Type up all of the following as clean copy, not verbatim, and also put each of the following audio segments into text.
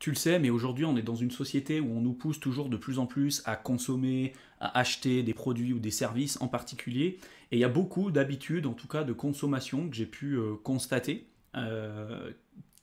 Tu le sais, mais aujourd'hui, on est dans une société où on nous pousse toujours de plus en plus à consommer, à acheter des produits ou des services en particulier. Et il y a beaucoup d'habitudes, en tout cas de consommation, que j'ai pu constater, euh,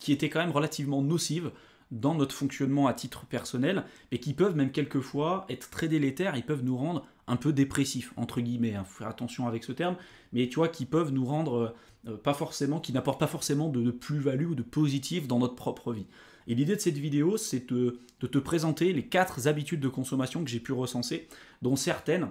qui étaient quand même relativement nocives dans notre fonctionnement à titre personnel, et qui peuvent même quelquefois être très délétères, ils peuvent nous rendre un peu dépressifs, entre guillemets, hein, faut faire attention avec ce terme, mais tu vois, qui peuvent nous rendre pas forcément, qui n'apportent pas forcément de plus-value ou de positif dans notre propre vie. Et l'idée de cette vidéo, c'est de te présenter les 4 habitudes de consommation que j'ai pu recenser, dont certaines,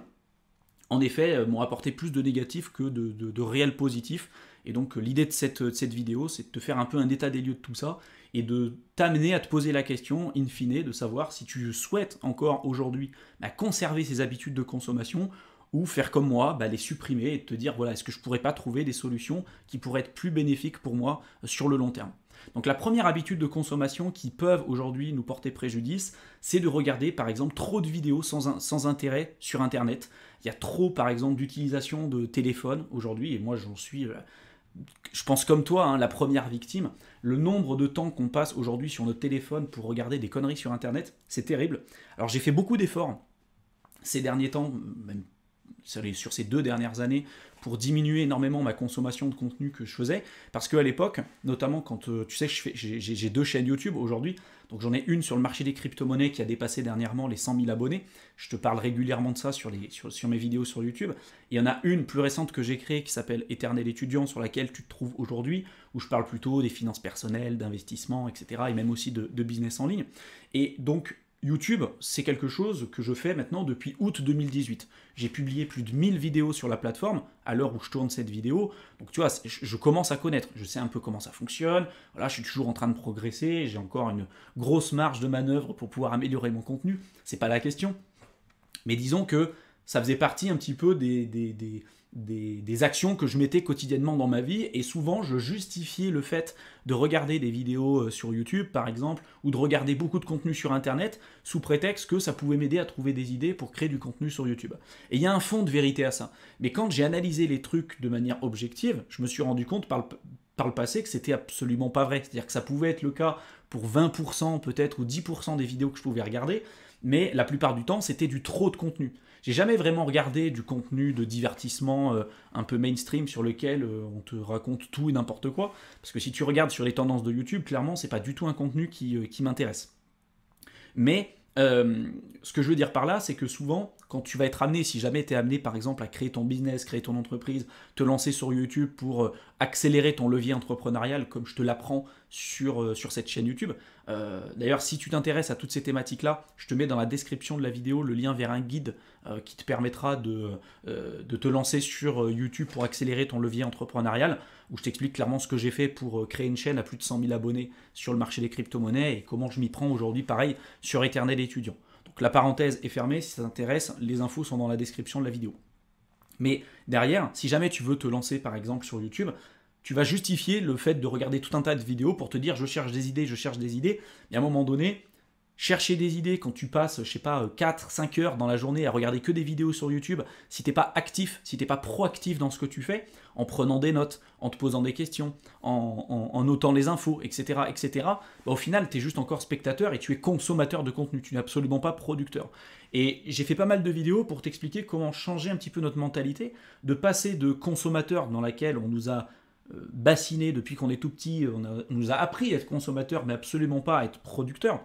en effet, m'ont apporté plus de négatifs que de réels positifs. Et donc l'idée de cette vidéo, c'est de te faire un peu un état des lieux de tout ça, et de t'amener à te poser la question, in fine, de savoir si tu souhaites encore aujourd'hui conserver ces habitudes de consommation, ou faire comme moi, les supprimer et te dire, voilà, est-ce que je pourrais pas trouver des solutions qui pourraient être plus bénéfiques pour moi sur le long terme. Donc la première habitude de consommation qui peuvent aujourd'hui nous porter préjudice, c'est de regarder par exemple trop de vidéos sans intérêt sur Internet. Il y a trop par exemple d'utilisation de téléphone aujourd'hui, et moi j'en suis, je pense comme toi, hein, la première victime. Le nombre de temps qu'on passe aujourd'hui sur notre téléphone pour regarder des conneries sur Internet, c'est terrible. Alors j'ai fait beaucoup d'efforts ces derniers temps, même sur ces 2 dernières années, pour diminuer énormément ma consommation de contenu que je faisais, parce qu'à l'époque, notamment quand tu sais que j'ai 2 chaînes YouTube aujourd'hui, donc j'en ai une sur le marché des crypto-monnaies qui a dépassé dernièrement les 100 000 abonnés, je te parle régulièrement de ça sur mes vidéos sur YouTube, et il y en a une plus récente que j'ai créée qui s'appelle Éternel étudiant, sur laquelle tu te trouves aujourd'hui, où je parle plutôt des finances personnelles, d'investissement, etc., et même aussi de business en ligne, et donc YouTube, c'est quelque chose que je fais maintenant depuis août 2018. J'ai publié plus de 1000 vidéos sur la plateforme à l'heure où je tourne cette vidéo. Donc tu vois, je commence à connaître, je sais un peu comment ça fonctionne. Voilà, je suis toujours en train de progresser, j'ai encore une grosse marge de manœuvre pour pouvoir améliorer mon contenu. C'est pas la question. Mais disons que ça faisait partie un petit peu des actions que je mettais quotidiennement dans ma vie, et souvent je justifiais le fait de regarder des vidéos sur YouTube par exemple, ou de regarder beaucoup de contenu sur Internet, sous prétexte que ça pouvait m'aider à trouver des idées pour créer du contenu sur YouTube. Et il y a un fond de vérité à ça. Mais quand j'ai analysé les trucs de manière objective, je me suis rendu compte par le passé que c'était absolument pas vrai. C'est-à-dire que ça pouvait être le cas pour 20% peut-être, ou 10% des vidéos que je pouvais regarder, mais la plupart du temps c'était du trop de contenu. J'ai jamais vraiment regardé du contenu de divertissement un peu mainstream sur lequel on te raconte tout et n'importe quoi, parce que si tu regardes sur les tendances de YouTube, clairement c'est pas du tout un contenu qui m'intéresse. Mais ce que je veux dire par là, c'est que souvent, quand tu vas être amené, si jamais tu es amené par exemple à créer ton business, créer ton entreprise, te lancer sur YouTube pour accélérer ton levier entrepreneurial, comme je te l'apprends sur cette chaîne YouTube. D'ailleurs, si tu t'intéresses à toutes ces thématiques-là, je te mets dans la description de la vidéo le lien vers un guide qui te permettra de te lancer sur YouTube pour accélérer ton levier entrepreneurial, où je t'explique clairement ce que j'ai fait pour créer une chaîne à plus de 100 000 abonnés sur le marché des crypto-monnaies, et comment je m'y prends aujourd'hui, pareil, sur Éternel étudiant. Donc la parenthèse est fermée, si ça t'intéresse, les infos sont dans la description de la vidéo. Mais derrière, si jamais tu veux te lancer par exemple sur YouTube, tu vas justifier le fait de regarder tout un tas de vidéos pour te dire je cherche des idées, mais à un moment donné, chercher des idées quand tu passes, je sais pas, 4-5 heures dans la journée à regarder que des vidéos sur YouTube, si t'es pas actif, si t'es pas proactif dans ce que tu fais, en prenant des notes, en te posant des questions, en notant les infos, etc., au final, tu es juste encore spectateur et tu es consommateur de contenu, tu n'es absolument pas producteur. Et j'ai fait pas mal de vidéos pour t'expliquer comment changer un petit peu notre mentalité, de passer de consommateur dans laquelle on nous a bassiné depuis qu'on est tout petit, on nous a appris à être consommateur, mais absolument pas à être producteur,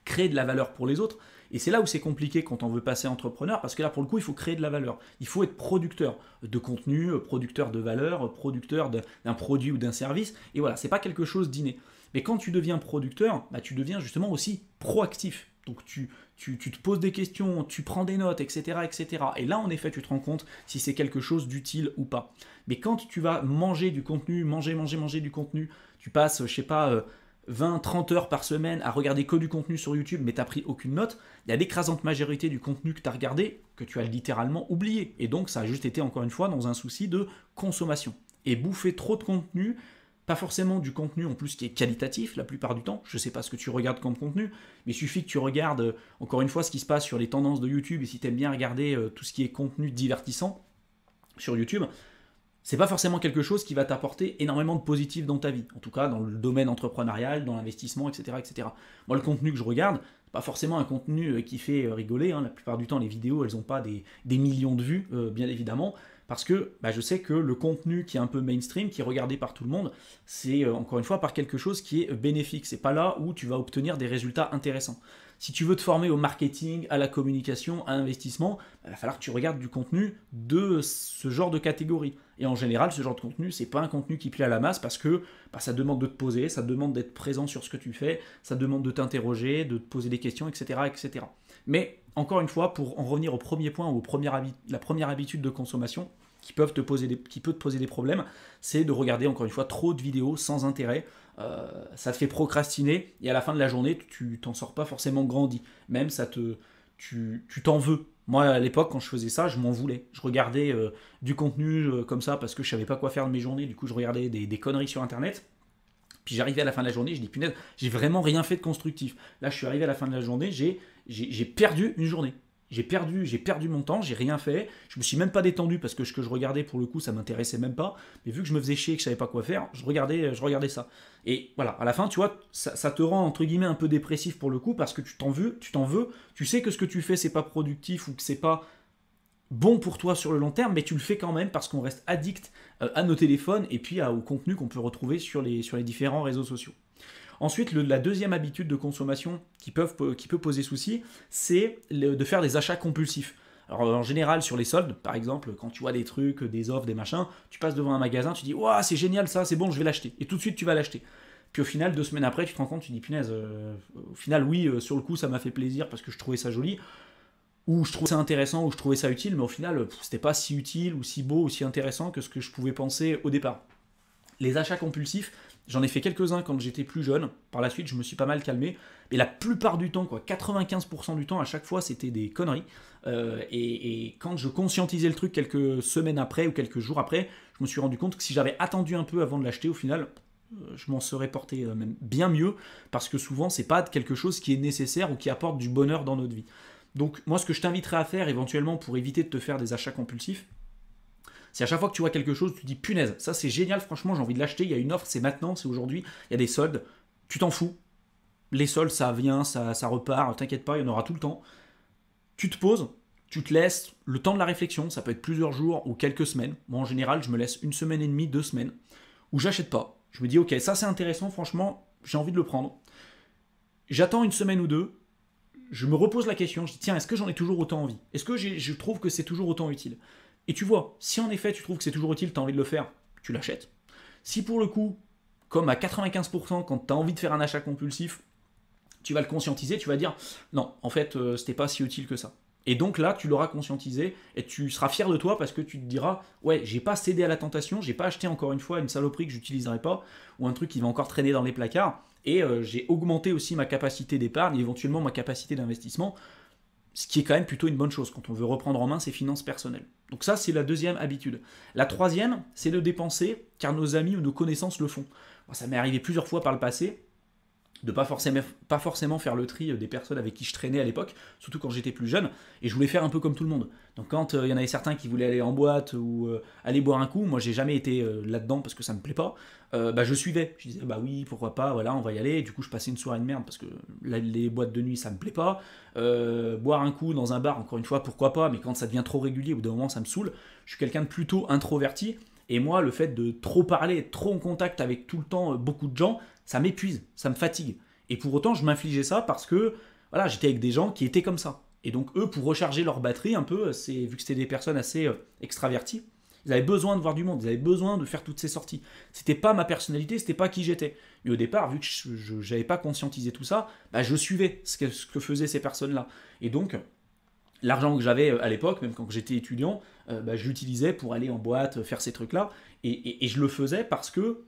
créer de la valeur pour les autres. Et c'est là où c'est compliqué quand on veut passer entrepreneur, parce que là, pour le coup, il faut créer de la valeur. Il faut être producteur de contenu, producteur de valeur, producteur d'un produit ou d'un service. Et voilà, c'est pas quelque chose d'inné. Mais quand tu deviens producteur, tu deviens justement aussi proactif. Donc tu te poses des questions, tu prends des notes, etc., etc. Et là, en effet, tu te rends compte si c'est quelque chose d'utile ou pas. Mais quand tu vas manger du contenu, manger du contenu, tu passes, je sais pas, 20-30 heures par semaine à regarder que du contenu sur YouTube, mais tu n'as pris aucune note, il y a l'écrasante majorité du contenu que tu as regardé que tu as littéralement oublié. Et donc ça a juste été encore une fois dans un souci de consommation. Et bouffer trop de contenu, pas forcément du contenu en plus qui est qualitatif la plupart du temps, je ne sais pas ce que tu regardes comme contenu, mais il suffit que tu regardes encore une fois ce qui se passe sur les tendances de YouTube, et si tu aimes bien regarder tout ce qui est contenu divertissant sur YouTube, c'est pas forcément quelque chose qui va t'apporter énormément de positif dans ta vie. En tout cas, dans le domaine entrepreneurial, dans l'investissement, etc., etc. Moi, le contenu que je regarde, c'est pas forcément un contenu qui fait rigoler. Hein. La plupart du temps, les vidéos, elles n'ont pas des millions de vues, bien évidemment. Parce que je sais que le contenu qui est un peu mainstream, qui est regardé par tout le monde, c'est encore une fois par quelque chose qui est bénéfique. C'est pas là où tu vas obtenir des résultats intéressants. Si tu veux te former au marketing, à la communication, à l'investissement, il va falloir que tu regardes du contenu de ce genre de catégorie. Et en général, ce genre de contenu, c'est pas un contenu qui plaît à la masse parce que ça demande de te poser, ça demande d'être présent sur ce que tu fais, ça demande de t'interroger, de te poser des questions, etc., etc. Mais encore une fois, pour en revenir au premier point ou la première habitude de consommation qui peut te poser des problèmes, c'est de regarder encore une fois trop de vidéos sans intérêt. Ça te fait procrastiner et à la fin de la journée, tu t'en sors pas forcément grandi. Même tu t'en veux. Moi, à l'époque, quand je faisais ça, je m'en voulais. Je regardais du contenu comme ça parce que je savais pas quoi faire de mes journées. Du coup, je regardais des conneries sur Internet. Puis j'arrivais à la fin de la journée, je dis punaise, j'ai vraiment rien fait de constructif. Là, je suis arrivé à la fin de la journée, j'ai perdu une journée. J'ai perdu mon temps, j'ai rien fait. Je me suis même pas détendu parce que ce que je regardais pour le coup, ça m'intéressait même pas. Mais vu que je me faisais chier et que je savais pas quoi faire, je regardais ça. Et voilà, à la fin, tu vois, ça te rend entre guillemets un peu dépressif pour le coup parce que tu t'en veux, tu sais que ce que tu fais c'est pas productif ou que c'est pas bon pour toi sur le long terme, mais tu le fais quand même parce qu'on reste addict à nos téléphones et puis au contenu qu'on peut retrouver sur les différents réseaux sociaux. Ensuite, la deuxième habitude de consommation qui peut poser souci, c'est de faire des achats compulsifs. Alors en général, sur les soldes, par exemple, quand tu vois des trucs, des offres, des machins, tu passes devant un magasin, tu dis « Ouah, c'est génial ça, c'est bon, je vais l'acheter ». Et tout de suite, tu vas l'acheter. Puis au final, 2 semaines après, tu te rends compte, tu dis « Punaise, au final, oui, sur le coup, ça m'a fait plaisir parce que je trouvais ça joli. » Ou je trouvais ça intéressant, ou je trouvais ça utile, mais au final, c'était pas si utile, ou si beau, ou si intéressant que ce que je pouvais penser au départ. Les achats compulsifs, j'en ai fait quelques-uns quand j'étais plus jeune. Par la suite, je me suis pas mal calmé. Mais la plupart du temps, 95% du temps, à chaque fois, c'était des conneries. Et quand je conscientisais le truc quelques semaines après ou quelques jours après, je me suis rendu compte que si j'avais attendu un peu avant de l'acheter, au final, je m'en serais porté même bien mieux. Parce que souvent, c'est pas quelque chose qui est nécessaire ou qui apporte du bonheur dans notre vie. Donc, moi, ce que je t'inviterais à faire éventuellement pour éviter de te faire des achats compulsifs, c'est à chaque fois que tu vois quelque chose, tu te dis punaise, ça c'est génial, franchement j'ai envie de l'acheter, il y a une offre, c'est maintenant, c'est aujourd'hui, il y a des soldes, tu t'en fous. Les soldes, ça vient, ça repart, t'inquiète pas, il y en aura tout le temps. Tu te poses, tu te laisses le temps de la réflexion, ça peut être plusieurs jours ou quelques semaines. Moi en général, je me laisse 1 semaine et demie, 2 semaines, où j'achète pas. Je me dis ok, ça c'est intéressant, franchement, j'ai envie de le prendre. J'attends 1 semaine ou 2, je me repose la question, je dis tiens, est-ce que j'en ai toujours autant envie? Est-ce que je trouve que c'est toujours autant utile? Et tu vois, si en effet tu trouves que c'est toujours utile, tu as envie de le faire, tu l'achètes. Si pour le coup, comme à 95%, quand tu as envie de faire un achat compulsif, tu vas le conscientiser, tu vas dire non, en fait, c'était pas si utile que ça. Et donc là, tu l'auras conscientisé et tu seras fier de toi parce que tu te diras ouais, j'ai pas cédé à la tentation, j'ai pas acheté encore une fois une saloperie que j'utiliserai pas ou un truc qui va encore traîner dans les placards et j'ai augmenté aussi ma capacité d'épargne et éventuellement ma capacité d'investissement. Ce qui est quand même plutôt une bonne chose quand on veut reprendre en main ses finances personnelles. Donc ça, c'est la deuxième habitude. La troisième, c'est de dépenser car nos amis ou nos connaissances le font. Moi, ça m'est arrivé plusieurs fois par le passé de pas forcément faire le tri des personnes avec qui je traînais à l'époque, surtout quand j'étais plus jeune, et je voulais faire un peu comme tout le monde. Donc quand il y en avait certains qui voulaient aller en boîte ou aller boire un coup, moi j'ai jamais été là-dedans parce que ça me plaît pas, je suivais. Je disais bah oui, pourquoi pas, voilà, on va y aller, et du coup je passais une soirée de merde parce que les boîtes de nuit ça me plaît pas, boire un coup dans un bar, encore une fois, pourquoi pas, mais quand ça devient trop régulier, au bout d'un moment ça me saoule. Je suis quelqu'un de plutôt introverti, et moi le fait de trop parler, être trop en contact avec tout le temps beaucoup de gens, ça m'épuise, ça me fatigue. Et pour autant, je m'infligeais ça parce que voilà, j'étais avec des gens qui étaient comme ça. Et donc eux, pour recharger leur batterie un peu, vu que c'était des personnes assez extraverties, ils avaient besoin de voir du monde, ils avaient besoin de faire toutes ces sorties. C'était pas ma personnalité, c'était pas qui j'étais. Et au départ, vu que je n'avais pas conscientisé tout ça, je suivais ce que faisaient ces personnes-là. Et donc, l'argent que j'avais à l'époque, même quand j'étais étudiant, je l'utilisais pour aller en boîte, faire ces trucs-là. Et je le faisais parce que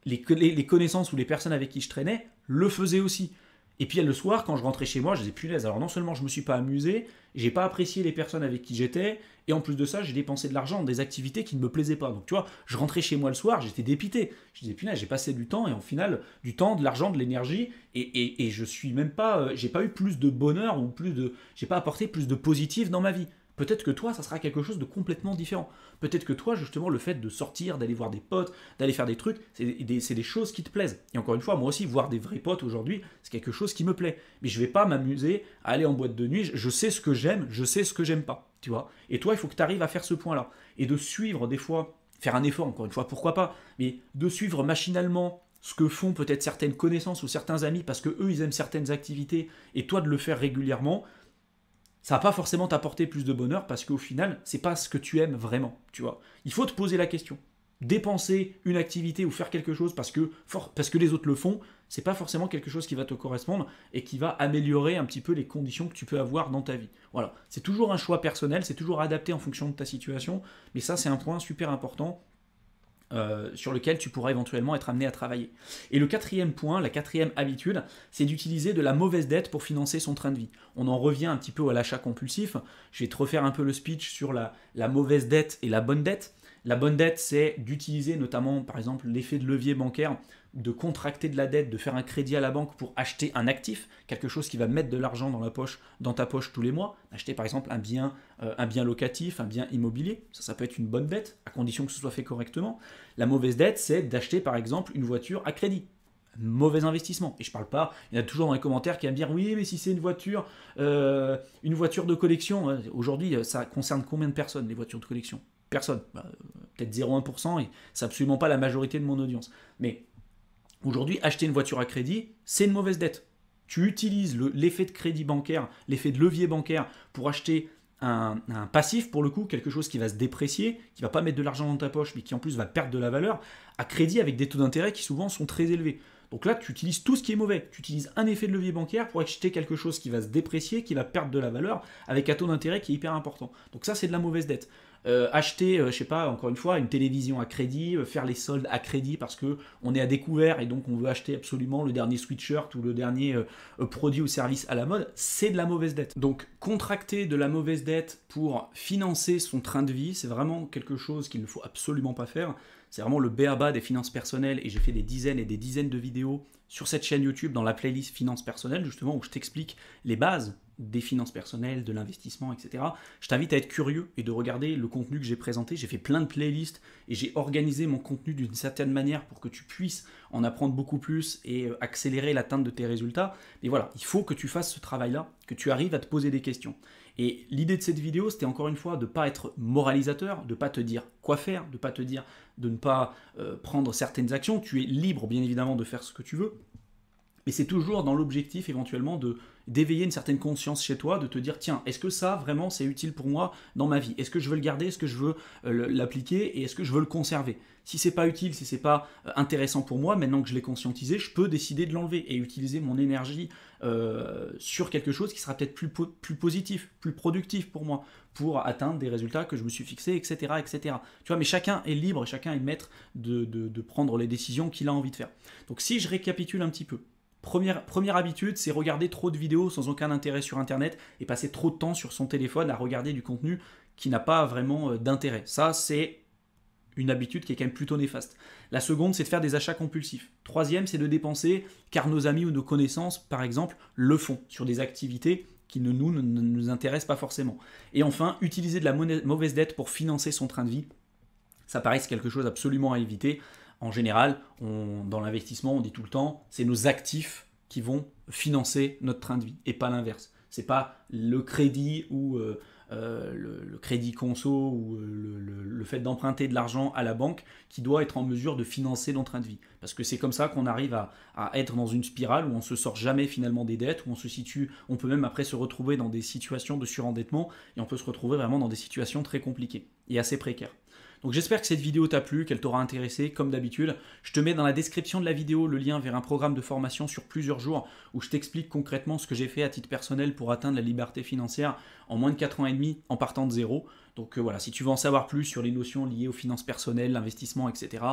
les connaissances ou les personnes avec qui je traînais le faisaient aussi. Et puis le soir, quand je rentrais chez moi, je disais punaise, alors non seulement je me suis pas amusé, j'ai pas apprécié les personnes avec qui j'étais, et en plus de ça, j'ai dépensé de l'argent dans des activités qui ne me plaisaient pas. Donc tu vois, je rentrais chez moi le soir, j'étais dépité. Je disais punaise, j'ai passé du temps, et en final, du temps, de l'argent, de l'énergie, et je suis même pas, j'ai pas eu plus de bonheur, ou j'ai pas apporté plus de positif dans ma vie. Peut-être que toi, ça sera quelque chose de complètement différent. Peut-être que toi, justement, le fait de sortir, d'aller voir des potes, d'aller faire des trucs, c'est des choses qui te plaisent. Et encore une fois, moi aussi, voir des vrais potes aujourd'hui, c'est quelque chose qui me plaît. Mais je vais pas m'amuser à aller en boîte de nuit. Je sais ce que j'aime, je sais ce que j'aime pas. Tu vois. Et toi, il faut que tu arrives à faire ce point-là. Et de suivre des fois, faire un effort, encore une fois, pourquoi pas, mais de suivre machinalement ce que font peut-être certaines connaissances ou certains amis parce que eux ils aiment certaines activités et toi de le faire régulièrement, ça va pas forcément t'apporter plus de bonheur parce qu'au final, c'est pas ce que tu aimes vraiment, tu vois. Il faut te poser la question. Dépenser une activité ou faire quelque chose parce que les autres le font, c'est pas forcément quelque chose qui va te correspondre et qui va améliorer un petit peu les conditions que tu peux avoir dans ta vie. Voilà, c'est toujours un choix personnel, c'est toujours adapté en fonction de ta situation, mais ça c'est un point super important sur lequel tu pourras éventuellement être amené à travailler. Et le quatrième point, la quatrième habitude, c'est d'utiliser de la mauvaise dette pour financer son train de vie. On en revient un petit peu à l'achat compulsif. Je vais te refaire un peu le speech sur la mauvaise dette et la bonne dette. La bonne dette, c'est d'utiliser notamment, par exemple, l'effet de levier bancaire, de contracter de la dette, de faire un crédit à la banque pour acheter un actif, quelque chose qui va mettre de l'argent dans ta poche tous les mois. Acheter par exemple un bien locatif, un bien immobilier, ça peut être une bonne dette, à condition que ce soit fait correctement. La mauvaise dette, c'est d'acheter par exemple une voiture à crédit. Mauvais investissement. Et je parle pas, il y en a toujours dans les commentaires qui va me dire oui, mais si c'est une voiture de collection, aujourd'hui ça concerne combien de personnes les voitures de collection? Personne. Peut-être 0,1% et c'est absolument pas la majorité de mon audience. Mais aujourd'hui, acheter une voiture à crédit, c'est une mauvaise dette. Tu utilises l'effet de crédit bancaire, l'effet de levier bancaire pour acheter un passif, pour le coup, quelque chose qui va se déprécier, qui ne va pas mettre de l'argent dans ta poche, mais qui en plus va perdre de la valeur, à crédit avec des taux d'intérêt qui souvent sont très élevés. Donc là, tu utilises tout ce qui est mauvais. Tu utilises un effet de levier bancaire pour acheter quelque chose qui va se déprécier, qui va perdre de la valeur, avec un taux d'intérêt qui est hyper important. Donc ça, c'est de la mauvaise dette. Acheter, je sais pas, encore une fois, une télévision à crédit, faire les soldes à crédit parce que on est à découvert et donc on veut acheter absolument le dernier sweatshirt ou le dernier produit ou service à la mode, c'est de la mauvaise dette. Donc contracter de la mauvaise dette pour financer son train de vie, c'est vraiment quelque chose qu'il ne faut absolument pas faire. C'est vraiment le b.a.-ba des finances personnelles et j'ai fait des dizaines et des dizaines de vidéos sur cette chaîne YouTube dans la playlist finances personnelles justement où je t'explique les bases des finances personnelles, de l'investissement, etc. Je t'invite à être curieux et de regarder le contenu que j'ai présenté. J'ai fait plein de playlists et j'ai organisé mon contenu d'une certaine manière pour que tu puisses en apprendre beaucoup plus et accélérer l'atteinte de tes résultats. Mais voilà, il faut que tu fasses ce travail-là, que tu arrives à te poser des questions. Et l'idée de cette vidéo, c'était encore une fois de ne pas être moralisateur, de ne pas te dire quoi faire, de pas te dire de ne pas prendre certaines actions. Tu es libre, bien évidemment, de faire ce que tu veux. Mais c'est toujours dans l'objectif éventuellement d'éveiller une certaine conscience chez toi, de te dire tiens, est-ce que ça vraiment c'est utile pour moi dans ma vie? Est-ce que je veux le garder? Est-ce que je veux l'appliquer? Et est-ce que je veux le conserver? Si c'est pas utile, si c'est pas intéressant pour moi, maintenant que je l'ai conscientisé, je peux décider de l'enlever et utiliser mon énergie sur quelque chose qui sera peut-être plus positif, plus productif pour moi, pour atteindre des résultats que je me suis fixés, etc., etc. Tu vois, mais chacun est libre, chacun est maître de prendre les décisions qu'il a envie de faire. Donc si je récapitule un petit peu, Première habitude, c'est regarder trop de vidéos sans aucun intérêt sur Internet et passer trop de temps sur son téléphone à regarder du contenu qui n'a pas vraiment d'intérêt. Ça, c'est une habitude qui est quand même plutôt néfaste. La seconde, c'est de faire des achats compulsifs. Troisième, c'est de dépenser car nos amis ou nos connaissances, par exemple, le font sur des activités qui ne nous intéressent pas forcément. Et enfin, utiliser de la mauvaise dette pour financer son train de vie. Ça paraît quelque chose absolument à éviter. En général, dans l'investissement, on dit tout le temps, c'est nos actifs qui vont financer notre train de vie et pas l'inverse. C'est pas le crédit ou le crédit conso ou le fait d'emprunter de l'argent à la banque qui doit être en mesure de financer notre train de vie. Parce que c'est comme ça qu'on arrive à être dans une spirale où on ne se sort jamais finalement des dettes, où on peut même après se retrouver dans des situations de surendettement et on peut se retrouver vraiment dans des situations très compliquées et assez précaires. Donc j'espère que cette vidéo t'a plu, qu'elle t'aura intéressé, comme d'habitude. Je te mets dans la description de la vidéo le lien vers un programme de formation sur plusieurs jours où je t'explique concrètement ce que j'ai fait à titre personnel pour atteindre la liberté financière en moins de 4 ans et demi en partant de zéro. Donc voilà, si tu veux en savoir plus sur les notions liées aux finances personnelles, l'investissement, etc.,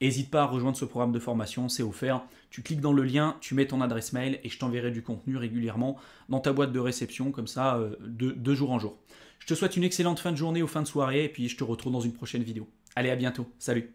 n'hésite pas à rejoindre ce programme de formation, c'est offert. Tu cliques dans le lien, tu mets ton adresse mail et je t'enverrai du contenu régulièrement dans ta boîte de réception, comme ça, de jour en jour. Je te souhaite une excellente fin de journée ou fin de soirée et puis je te retrouve dans une prochaine vidéo. Allez, à bientôt. Salut!